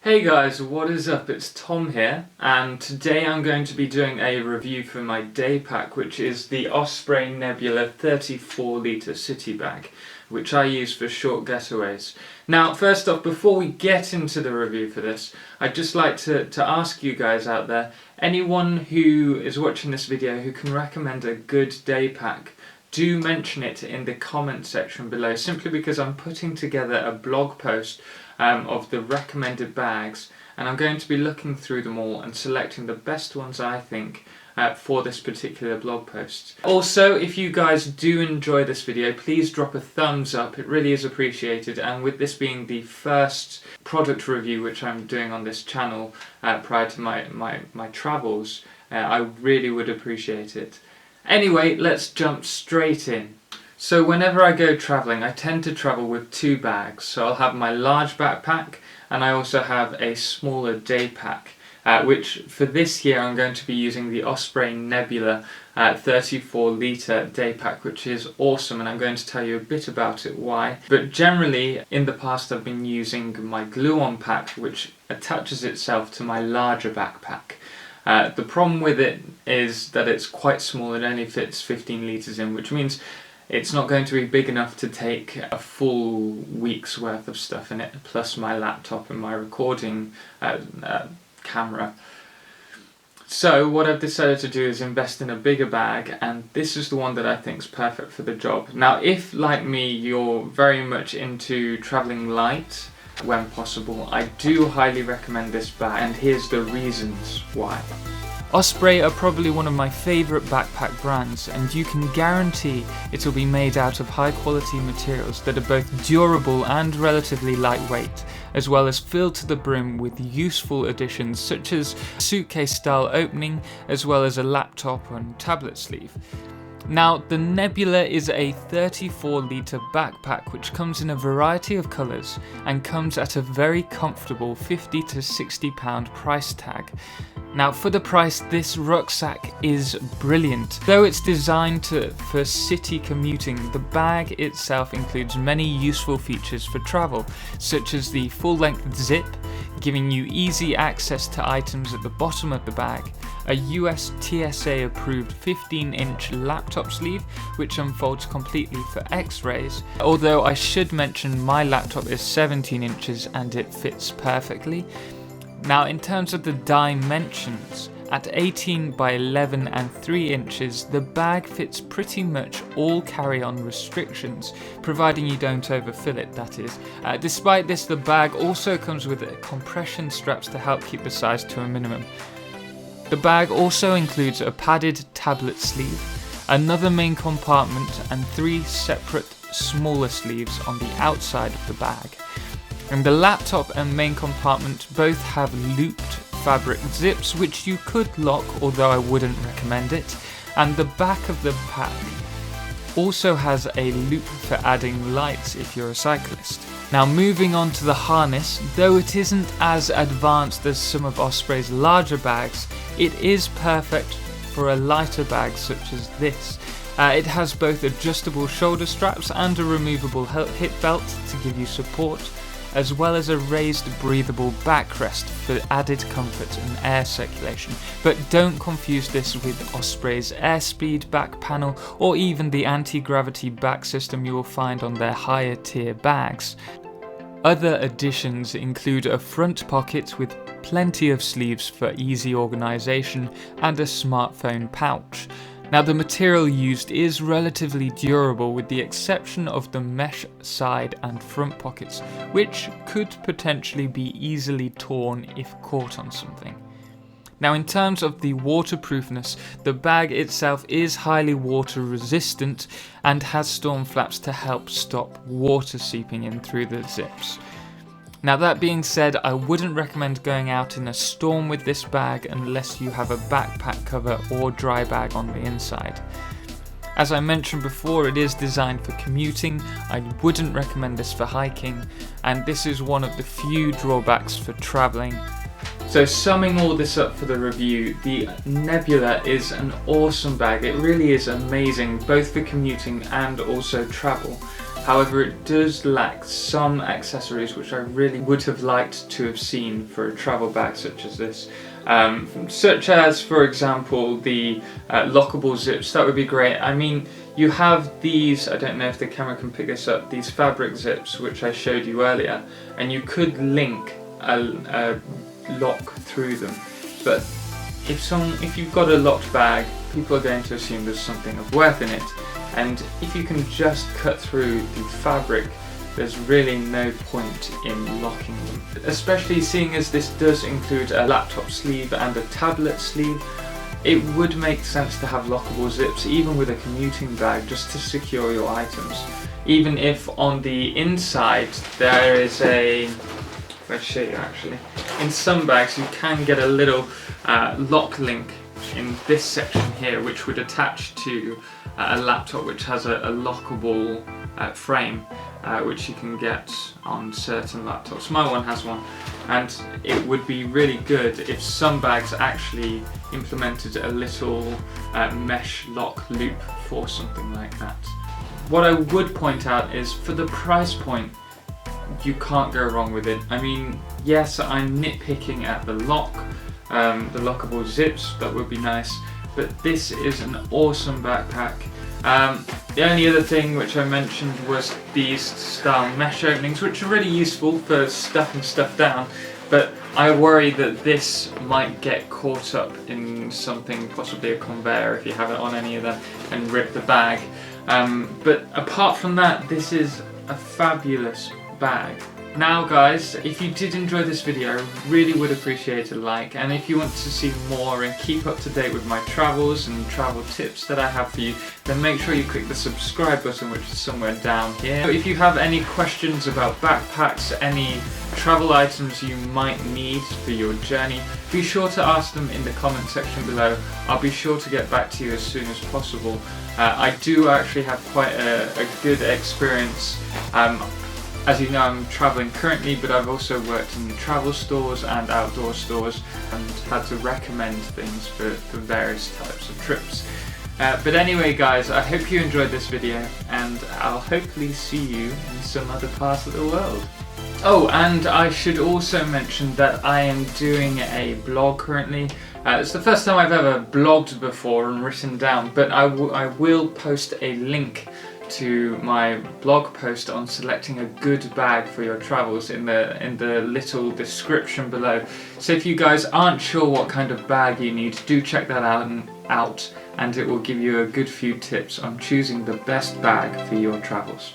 Hey guys, what is up? It's Tom here, and today I'm going to be doing a review for my day pack, which is the Osprey Nebula 34 litre city bag, which I use for short getaways. Now, first off, before we get into the review for this, I'd just like to ask you guys out there, anyone who is watching this video who can recommend a good day pack, do mention it in the comment section below, simply because I'm putting together a blog post of the recommended bags, and I'm going to be looking through them all and selecting the best ones I think for this particular blog post. Also, if you guys do enjoy this video, please drop a thumbs up, it really is appreciated, and with this being the first product review which I'm doing on this channel prior to my travels, I really would appreciate it. Anyway, let's jump straight in. So whenever I go travelling, I tend to travel with two bags. So I'll have my large backpack and I also have a smaller day pack, which for this year I'm going to be using the Osprey Nebula 34 litre day pack, which is awesome, and I'm going to tell you a bit about it, why. But generally, in the past I've been using my glue-on pack, which attaches itself to my larger backpack. The problem with it is that it's quite small, it only fits 15 litres in, which means it's not going to be big enough to take a full week's worth of stuff in it, plus my laptop and my recording camera. So what I've decided to do is invest in a bigger bag, and this is the one that I think is perfect for the job. Now, if, like me, you're very much into travelling light when possible, I do highly recommend this bag, and here's the reasons why. Osprey are probably one of my favourite backpack brands, and you can guarantee it will be made out of high quality materials that are both durable and relatively lightweight, as well as filled to the brim with useful additions such as suitcase style opening, as well as a laptop and tablet sleeve. Now, the Nebula is a 34 litre backpack which comes in a variety of colours and comes at a very comfortable £50 to £60 price tag. Now, for the price, this rucksack is brilliant. Though it's designed for city commuting, the bag itself includes many useful features for travel, such as the full-length zip, giving you easy access to items at the bottom of the bag, a US TSA approved 15-inch laptop sleeve which unfolds completely for X-rays, although I should mention my laptop is 17 inches and it fits perfectly. Now, in terms of the dimensions, at 18 by 11 and 3 inches, the bag fits pretty much all carry-on restrictions, providing you don't overfill it, that is. Despite this, the bag also comes with compression straps to help keep the size to a minimum. The bag also includes a padded tablet sleeve, another main compartment, and 3 separate smaller sleeves on the outside of the bag. And the laptop and main compartment both have looped fabric zips which you could lock, although I wouldn't recommend it, and the back of the pack also has a loop for adding lights if you're a cyclist. Now, moving on to the harness, though it isn't as advanced as some of Osprey's larger bags, it is perfect for a lighter bag such as this. It has both adjustable shoulder straps and a removable hip belt to give you support, as well as a raised breathable backrest for added comfort and air circulation. But don't confuse this with Osprey's Airspeed back panel or even the anti-gravity back system you will find on their higher tier bags. Other additions include a front pocket with plenty of sleeves for easy organisation and a smartphone pouch. Now, the material used is relatively durable with the exception of the mesh side and front pockets, which could potentially be easily torn if caught on something. Now, in terms of the waterproofness, the bag itself is highly water resistant and has storm flaps to help stop water seeping in through the zips. Now, that being said, I wouldn't recommend going out in a storm with this bag unless you have a backpack cover or dry bag on the inside. As I mentioned before, it is designed for commuting. I wouldn't recommend this for hiking, and this is one of the few drawbacks for travelling. So summing all this up for the review, the Nebula is an awesome bag. It really is amazing, both for commuting and also travel. However, it does lack some accessories which I really would have liked to have seen for a travel bag such as this. Such as, for example, the lockable zips. That would be great. I mean, you have these, I don't know if the camera can pick this up, these fabric zips which I showed you earlier, and you could link a lock through them. But if you've got a locked bag, people are going to assume there's something of worth in it. And if you can just cut through the fabric, there's really no point in locking them. Especially seeing as this does include a laptop sleeve and a tablet sleeve, it would make sense to have lockable zips even with a commuting bag, just to secure your items. Even if on the inside there is a, let's show you actually, in some bags you can get a little lock link in this section here, which would attach to a laptop which has a lockable frame, which you can get on certain laptops. My one has one, and it would be really good if some bags actually implemented a little mesh lock loop for something like that. What I would point out is, for the price point, you can't go wrong with it. I mean, yes, I'm nitpicking at the lock, the lockable zips, that would be nice, but this is an awesome backpack. The only other thing which I mentioned was these style mesh openings, which are really useful for stuffing stuff down, but I worry that this might get caught up in something, possibly a conveyor if you have it on any of them, and rip the bag. But apart from that, this is a fabulous bag. Now guys, if you did enjoy this video, I really would appreciate a like, and if you want to see more and keep up to date with my travels and travel tips that I have for you, then make sure you click the subscribe button, which is somewhere down here. If you have any questions about backpacks, any travel items you might need for your journey, be sure to ask them in the comment section below. I'll be sure to get back to you as soon as possible. I do actually have quite a good experience. As you know, I'm travelling currently, but I've also worked in travel stores and outdoor stores and had to recommend things for various types of trips. But anyway guys, I hope you enjoyed this video, and I'll hopefully see you in some other parts of the world. Oh, and I should also mention that I am doing a blog currently. It's the first time I've ever blogged before and written down, but I will post a link to my blog post on selecting a good bag for your travels in the little description below. So if you guys aren't sure what kind of bag you need, do check that out, and it will give you a good few tips on choosing the best bag for your travels.